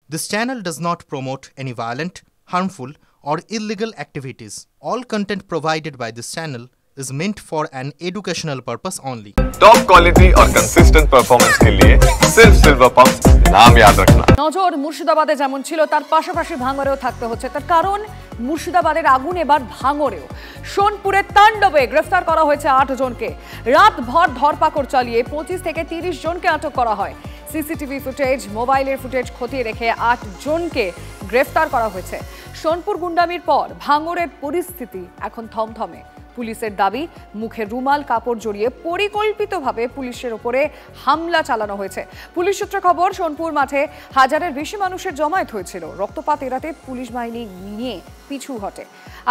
This channel does not promote any violent, harmful, or illegal activities. All content provided by this channel is meant for an educational purpose only. Top quality और consistent performance के लिए सिर्फ silver pumps नाम याद रखना। নজর মুর্শিদাবাদে যেমন ছিল তার পাশাপাশি ভাঙড়েও থাকতে হচ্ছে, তার কারণ মুর্শিদাবাদের আগুন এবার ভাঙড়েও। সোনপুরের তাণ্ডবে গ্রেফতার করা হয়েছে 8 জনকে। রাতভর ধরপাকড় চালিয়ে 25 থেকে 30 জনকে আটক করা হয়। সিসিটিভি ফুটেজ, মোবাইলের ফুটেজ খতিয়ে রেখে 8 জনকে গ্রেফতার করা হয়েছে। সোনপুর গুন্ডামির পর ভাঙড়ের পরিস্থিতি এখন থমথমে। পুলিশের দাবি, মুখে রুমাল কাপড় জড়িয়ে পরিকল্পিতভাবে পুলিশের ওপরে হামলা চালানো হয়েছে। পুলিশ সূত্রে খবর, সোনপুর মাঠে হাজারের বেশি মানুষের জমায়েত হয়েছিল। রক্তপাত এড়াতে পুলিশ বাহিনী নিয়ে পিছু হটে,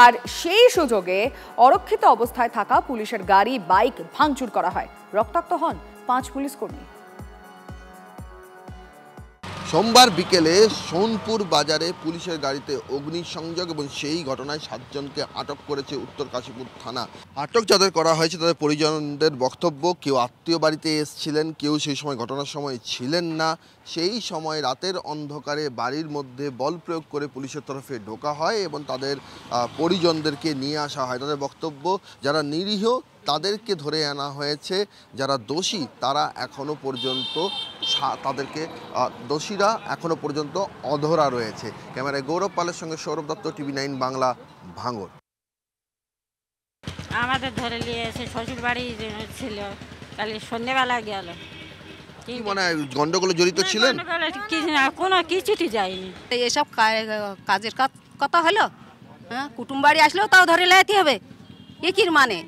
আর সেই সুযোগে অরক্ষিত অবস্থায় থাকা পুলিশের গাড়ি, বাইক ভাঙচুর করা হয়। রক্তাক্ত হন 5 পুলিশ কর্মী। সোমবার বিকেলে সোনপুর বাজারে পুলিশের গাড়িতে অগ্নিসংযোগ এবং সেই ঘটনায় 7 জনকে আটক করেছে উত্তর কাশীপুর থানা। আটক যাদের করা হয়েছে তাদের পরিজনদের বক্তব্য, কেউ আত্মীয় বাড়িতে এসেছিলেন, কেউ সেই সময় ঘটনার সময় ছিলেন না। সেই সময় রাতের অন্ধকারে বাড়ির মধ্যে বল প্রয়োগ করে পুলিশের তরফে ঢোকা হয় এবং তাদের পরিজনদেরকে নিয়ে আসা হয়। তাদের বক্তব্য, যারা নিরীহ তাদেরকে ধরে আনা হয়েছে, যারা দোষী তারা এখনো পর্যন্ত তাদেরকে দোষীরা এখনো পর্যন্ত অধরা রয়েছে। ক্যামেরায় গৌরব পালের সঙ্গে সৌরভ দত্ত, TV9 বাংলা, ভাঙড়। আমাদের ধরে নিয়ে এসে শ্বশুর বাড়ি ছিল, কাল সন্ধ্যেবেলা গেল। কি মানে গন্ডগোলে জড়িত ছিলেন? কোনো কিছুটি যায়নি। এসব কাজের কথা হলো, হ্যাঁ, কুটুম বাড়ি আসলেও তাও ধরে লাইতে হবে, এ কি মানে?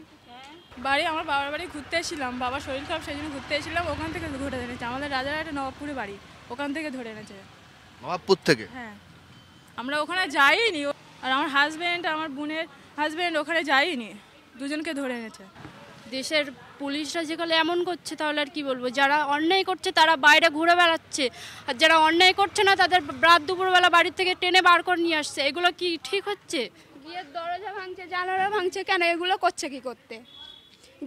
বাড়ি আমার বাবার বাড়ি ঘুরতে এসেছিলাম, বাবার শরীর খারাপ সেই জন্য ঘুরতে এসেছিলাম, ওখান থেকে ঘুরে এনেছে। আমাদের রাজারহাটে নবাবপুরে বাড়ি, ওখান থেকে ধরে এনেছে। নবাবপুর থেকে? হ্যাঁ, আমরা ওখানে যাইনি, আর আমার হাজব্যান্ড, আমার বোনের হাজব্যান্ড ওখানে যাইনি, দুজনকে ধরে এনেছে। দেশের পুলিশরা যেগুলো এমন করছে তাহলে আর কি বলবো, যারা অন্যায় করছে তারা বাইরে ঘুরে বেড়াচ্ছে, আর যারা অন্যায় করছে না তাদের রাত দুপুরবেলা বাড়ির থেকে টেনে বার করে নিয়ে আসছে। এগুলো কি ঠিক হচ্ছে? গিয়ে দরজা ভাঙছে, জানালা ভাঙছে, কেন এগুলো করছে? কি করতে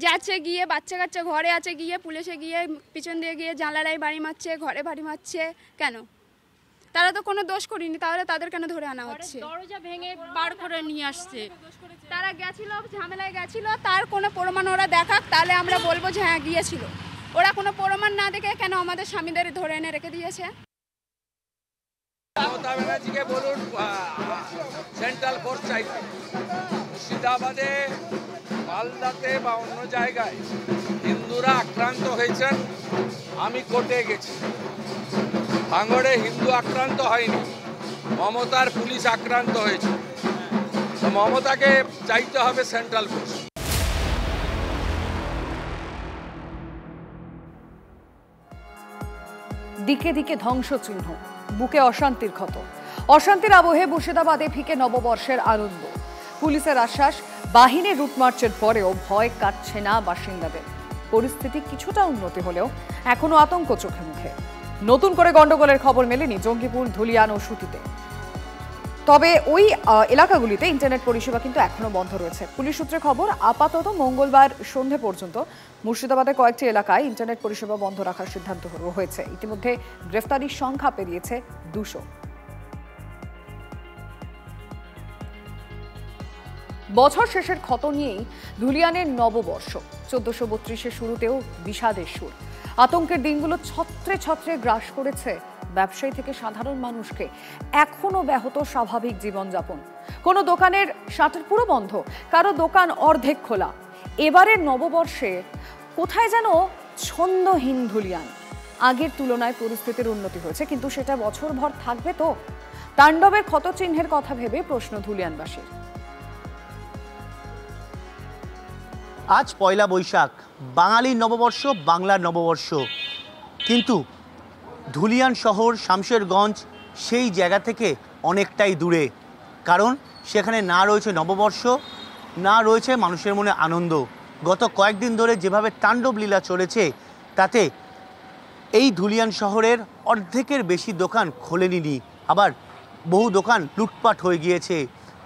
যাচ্ছে গিয়ে বাচ্চা কাচ্চা ঘরে আছে, গিয়ে পুলিশে গিয়ে পিছন দিয়ে গিয়ে জানালায় বাড়ি মারছে, ঘরে বাড়ি মারছে। কেন? তারা তো কোনো দোষ করেনি, তাহলে তাদের কেন ধরে আনা হচ্ছে? দরজা ভেঙে বার করে নিয়ে আসছে। তারা গেছিল, ঝামেলায় গেছিল, তার কোনো প্রমাণ ওরা দেখাক, তাহলে আমরা বলবো যে হ্যাঁ গিয়েছিল। ওরা কোনো প্রমাণ না দেখে কেন আমাদের স্বামীদের ধরে এনে রেখে দিয়েছে? মমতা ব্যানার্জিকে বলুন সেন্ট্রাল ফোর্স চাইতে। মুর্শিদাবাদে, মালদাতে বা অন্য জায়গায় হিন্দুরা আক্রান্ত হয়েছেন, আমি কোর্টে গেছি। ভাঙড়ে হিন্দু আক্রান্ত হয়নি, মমতার পুলিশ আক্রান্ত হয়েছে। তো মমতাকে চাইতে হবে সেন্ট্রাল ফোর্স। দিকে দিকে ধ্বংসচিহ্ন, বুকে অশান্তির ক্ষত। অশান্তির আবহে মুর্শিদাবাদে ফিকে নববর্ষের আনন্দ। পুলিশের আশ্বাস, বাহিনীর রুট মার্চের পরেও ভয় কাটছে না বাসিন্দাদের। পরিস্থিতি কিছুটা উন্নতি হলেও এখনো আতঙ্ক চোখে মুখে। নতুন করে গন্ডগোলের খবর মেলেনি জঙ্গিপুর, ধুলিয়ান ও সুতিতে। তবে ওই এলাকাগুলিতে ইন্টারনেট পরিষেবা কিন্তু এখনো বন্ধ রয়েছে। পুলিশ সূত্রে খবর, আপাতত মঙ্গলবার সন্ধে পর্যন্ত মুর্শিদাবাদের কয়েকটি এলাকায় ইন্টারনেট পরিষেবা বন্ধ রাখার সিদ্ধান্ত হয়েছে। ইতিমধ্যে গ্রেফতারির সংখ্যা পেরিয়েছে 200। বছর শেষের ক্ষত নিয়েই ধুলিয়ানের নববর্ষ। 1432-এর শুরুতেও বিষাদের সুর। আতঙ্কের দিনগুলো ছত্রে ছত্রে গ্রাস করেছে ব্যবসায়ী থেকে সাধারণ মানুষকে। এখনো ব্যাহত স্বাভাবিক জীবনযাপন। কোনো দোকানের শাটার পুরো বন্ধ, কারো দোকান অর্ধেক খোলা। এবারের নববর্ষে কোথায় যেন ছন্দহীন ধুলিয়ান। আগের তুলনায় পরিস্থিতির উন্নতি হয়েছে, কিন্তু সেটা বছরভর থাকবে তো? তাণ্ডবের ক্ষতচিহ্নের কথা ভেবে প্রশ্ন ধুলিয়ানবাসীর। আজ পয়লা বৈশাখ, বাঙালির নববর্ষ, বাংলার নববর্ষ। কিন্তু ধুলিয়ান শহর, শামশেরগঞ্জ সেই জায়গা থেকে অনেকটাই দূরে। কারণ সেখানে না রয়েছে নববর্ষ, না রয়েছে মানুষের মনে আনন্দ। গত কয়েকদিন ধরে যেভাবে তাণ্ডব লীলা চলেছে, তাতে এই ধুলিয়ান শহরের অর্ধেকের বেশি দোকান খোলেনি। আবার বহু দোকান লুটপাট হয়ে গিয়েছে।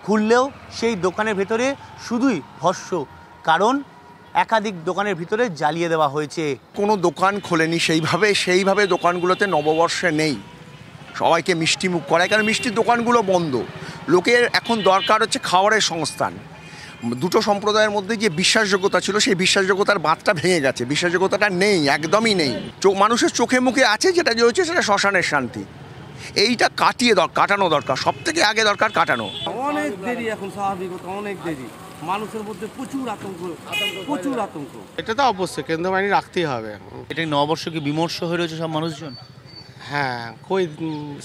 খুললেও সেই দোকানের ভেতরে শুধুই ভস্ম, কারণ একাধিক দোকানের ভিতরে জ্বালিয়ে দেওয়া হয়েছে। কোনো দোকান খোলেনি সেইভাবে দোকানগুলোতে নববর্ষে নেই। সবাইকে মিষ্টি মুখ করায়, কারণ মিষ্টির দোকানগুলো বন্ধ। লোকের এখন দরকার হচ্ছে খাবারের সংস্থান। দুটো সম্প্রদায়ের মধ্যে যে বিশ্বাসযোগ্যতা ছিল সেই বিশ্বাসযোগ্যতার বাঁধটা ভেঙে গেছে, বিশ্বাসযোগ্যতাটা নেই, একদমই নেই। মানুষের চোখে মুখে আছে যেটা যে হচ্ছে সেটা শ্মশানের শান্তি। এইটা কাটানো দরকার, সব থেকে আগে দরকার কাটানো। অনেক দেরি, এখন স্বাভাবিকতা অনেক দেরি, মানুষের মধ্যে প্রচুর আতঙ্ক। এটা তো অবশ্যই কেন্দ্র বাহিনী রাখতেই হবে। এটা নববর্ষ কি বিমর্ষ হয়ে রয়েছে সব মানুষজন? হ্যাঁ, কই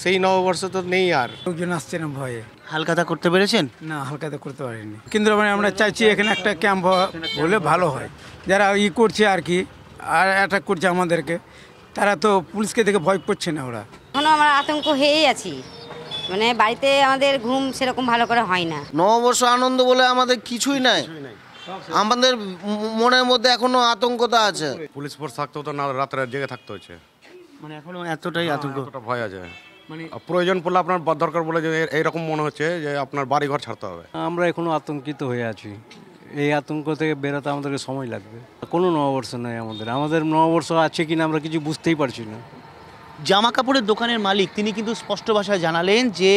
সেই নববর্ষ তো নেই, আর লোকজন আসছে না ভয়ে। হালখাতা করতে পেরেছেন? না, হালখাতা করতে পারিনি। কেন্দ্র বাহিনী আমরা চাইছি এখানে একটা ক্যাম্প হলে ভালো হয়। যারা করছে আর কি, আর অ্যাটাক করছে আমাদেরকে, তারা তো পুলিশকে দেখে ভয় করছে না। ওরা এখনো আমরা আতঙ্ক হয়েই আছি, মানে বাড়িতে আমাদের ঘুম সেরকম ভালো করে হয় না। নববর্ষ আনন্দ বলে আমাদের কিছুই নাই, আমাদের মনের মধ্যে এখনো আতঙ্কতা আছে। পুলিশ ফোর্স থাকতে হতো না, রাত্রে জেগে থাকতে হচ্ছে। মানে এখনো এতটাই আতঙ্ক, ভয় আছে। মানে প্রয়োজন পড়লে আপনার দরকার বলে যে এইরকম মনে হচ্ছে যে আপনার বাড়ি ঘর ছাড়তে হবে। আমরা এখনো আতঙ্কিত হয়ে আছি। এই আতঙ্ক থেকে বেরোতে আমাদেরকে সময় লাগবে। কোনো নববর্ষ নেই আমাদের নববর্ষ আছে কিনা আমরা কিছু বুঝতেই পারছি না। জামা কাপড়ের দোকানের মালিক তিনি কিন্তু স্পষ্ট ভাষায় জানালেন যে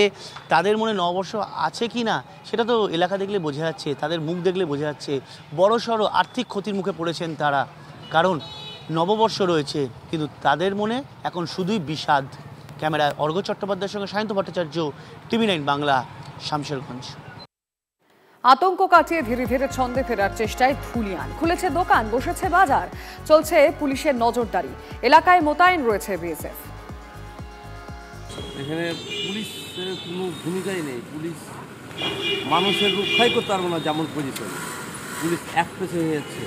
তাদের মনে নববর্ষ আছে কি না সেটা তো এলাকা দেখলে বোঝা যাচ্ছে, তাদের মুখ দেখলে বোঝা যাচ্ছে। বড়সড় আর্থিক ক্ষতির মুখে পড়েছেন তারা, কারণ নববর্ষ রয়েছে কিন্তু তাদের মনে এখন শুধুই বিষাদ। ক্যামেরায় অর্ঘ্য চট্টোপাধ্যায়ের সঙ্গে সায়ন্ত ভট্টাচার্য, TV9 বাংলা, শামশেরগঞ্জ। আতঙ্ক কাটিয়ে ধীরে ধীরে ছন্দে ফেরার চেষ্টায় ধুলিয়ান। খুলেছে দোকান, বসেছে বাজার, চলছে পুলিশের নজরদারি। এলাকায় মোতায়েন রয়েছে BSF। এখানে পুলিশের কোনো ভূমিকাই নেই। পুলিশ মানুষের রক্ষাই করতে পারবে না, যেমন পজিশন পুলিশ এক পেছে হয়ে যাচ্ছে,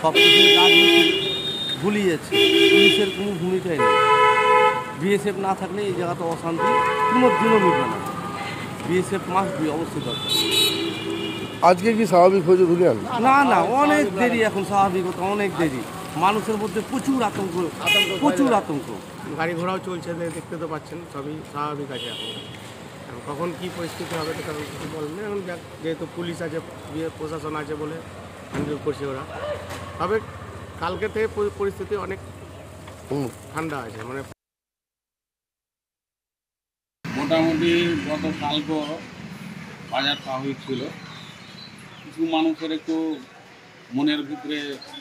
সব কিছু রাজনীতি ভুলিয়ে যাচ্ছে। পুলিশের কোনো ভূমিকাই নেই। BSF না থাকলে এই জায়গাতে অশান্তি কোনো দিনও মিটবে না। BSF মাস্ট বি অবশ্যই দরকার। আজকে কি স্বাভাবিক হয়েছে ধুলিয়ান? না, অনেক দেরি, এখন স্বাভাবিকতা অনেক দেরি, মানুষের মধ্যে প্রচুর আতঙ্ক। গাড়ি ঘোড়াও চলছে, দেখতে তো পাচ্ছেন, সবই স্বাভাবিক আছে। এখন কখন কী পরিস্থিতি হবে তো কারণ কিছু বলেন না। এখন যেহেতু পুলিশ আছে, প্রশাসন আছে বলে হ্যান্ডেল করছে ওরা। তবে কালকে থেকে পরিস্থিতি অনেক ঠান্ডা আছে। মানে মোটামুটি গত কালকে বাজার স্বাভাবিক ছিল, কিছু মানুষের একটু মনের ভিতরে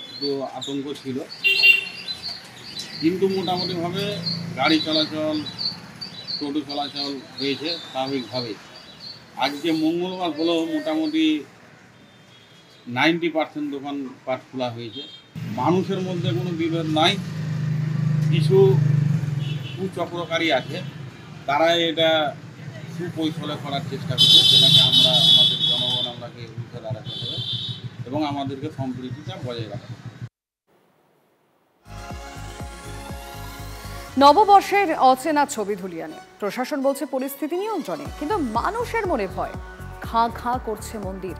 একটু আতঙ্ক ছিল, কিন্তু মোটামুটিভাবে গাড়ি চলাচল, টোটো চলাচল হয়েছে স্বাভাবিকভাবে। আজকে মঙ্গলবার হলেও মোটামুটি 90% দোকানপাট খোলা হয়েছে। মানুষের মধ্যে কোনো বিভেদ নাই। কিছু কুচক্রকারী আছে, তারা এটা সুকৌশলে করার চেষ্টা করছে, সেটাকে আমরা আমাদের জনগণ আমরাকে রুখে দাঁড়াতে হবে এবং আমাদেরকে সম্প্রীতিটা বজায় রাখতে হবে। নববর্ষের অচেনা ছবি ধুলিয়ানে। প্রশাসন বলছে পরিস্থিতি নিয়ন্ত্রণে, কিন্তু মানুষের মনে ভয়। খাঁ খাঁ করছে মন্দির,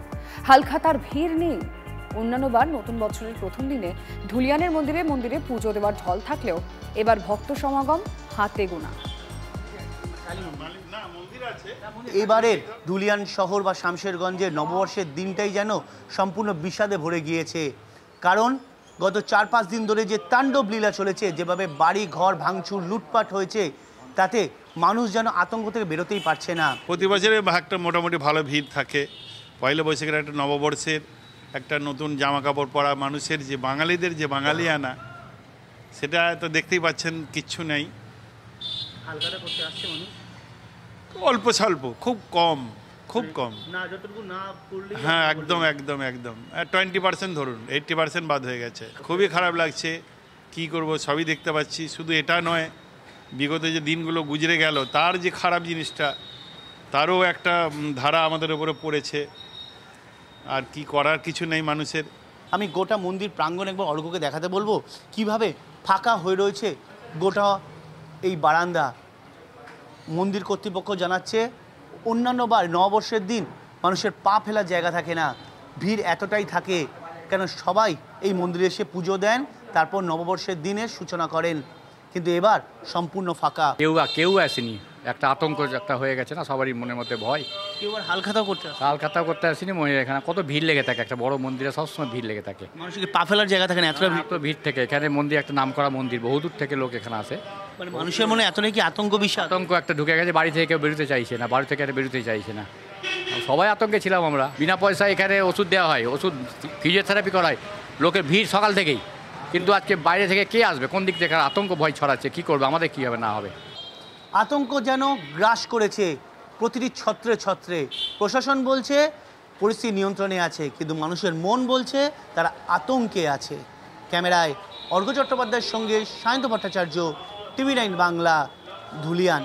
হালখাতার ভিড় নেই। অন্যান্যবার নতুন বছরের প্রথম দিনে ধুলিয়ানের মন্দিরে পুজো দেওয়ার ঢল থাকলেও এবার ভক্ত সমাগম হাতে গোনা। এবারের ধুলিয়ান শহর বা শামশেরগঞ্জের নববর্ষের দিনটাই যেন সম্পূর্ণ বিষাদে ভরে গিয়েছে, কারণ গত 4-5 দিন ধরে যে তাণ্ডব লীলা চলেছে, যেভাবে বাড়ি ঘর ভাঙচুর লুটপাট হয়েছে, তাতে মানুষ যেন আতঙ্ক থেকে বেরোতেই পারছে না। প্রতি বছরে একটা মোটামুটি ভালো ভিড় থাকে। পয়লা বৈশাখের একটা নববর্ষের একটা নতুন জামা কাপড় পরা মানুষের যে বাঙালিদের যে বাঙালিয়ানা, সেটা তো দেখতেই পাচ্ছেন কিচ্ছু নেই। হালখাতা করতে আসছে মানুষ অল্প স্বল্প, খুব কম। হ্যাঁ, একদম 20% ধরুন, 80% বাদ হয়ে গেছে। খুবই খারাপ লাগছে, কি করব, সবই দেখতে পাচ্ছি। শুধু এটা নয়, বিগত যে দিনগুলো গুজরে গেল তার যে খারাপ জিনিসটা, তারও একটা ধারা আমাদের উপরে পড়েছে। আর কি করার কিছু নেই মানুষের। আমি গোটা মন্দির প্রাঙ্গণ একবার অর্ঘ্যকে দেখাতে বলবো কিভাবে ফাঁকা হয়ে রয়েছে গোটা এই বারান্দা। মন্দির কর্তৃপক্ষ জানাচ্ছে অন্যান্য বার নববর্ষের দিন মানুষের পা ফেলার জায়গা থাকে না, ভিড় এতটাই থাকে কেন সবাই এই মন্দিরে এসে পুজো দেন, তারপর নববর্ষের দিনের সূচনা করেন। কিন্তু এবার সম্পূর্ণ ফাঁকা, কেউ আসেনি। একটা আতঙ্ক একটা হয়ে গেছে না, সবারই মনের মধ্যে ভয়। কেউ আর হালখাতাও করতে আসে? হালখাতাও করতে আসেনি, এখানে কত ভিড় লেগে থাকে, একটা বড় মন্দিরে সবসময় ভিড় লেগে থাকে, মানুষকে পা ফেলার জায়গা থাকে না, এতটা ভিড় থেকে। এখানে মন্দির একটা নামকরা মন্দির, বহুদূর থেকে লোক এখানে আসে। মানে মানুষের মনে এত নাকি আতঙ্ক বিষয়, আতঙ্ক একটা ঢুকে গেছে, বাড়ি থেকে কেউ বেরোতে চাইছে না, বাড়ি থেকে বেরোতে চাইছে না, সবাই আতঙ্কে ছিলাম আমরা। বিনা পয়সায় এখানে ওষুধ দেওয়া হয়, ওষুধ ফিজিওথেরাপি করায়, লোকের ভিড় সকাল থেকেই। কিন্তু আজকে বাইরে থেকে কে আসবে, কোন দিক থেকে আতঙ্ক ভয় ছড়াচ্ছে, কী করবে, আমাদের কী হবে না হবে। আতঙ্ক যেন গ্রাস করেছে প্রতিটি ছত্রে ছত্রে। প্রশাসন বলছে পরিস্থিতি নিয়ন্ত্রণে আছে, কিন্তু মানুষের মন বলছে তারা আতঙ্কে আছে। ক্যামেরায় অর্ঘ্য চট্টোপাধ্যায়ের সঙ্গে সায়ন্ত ভট্টাচার্য, TV9 বাংলা, ধুলিয়ান।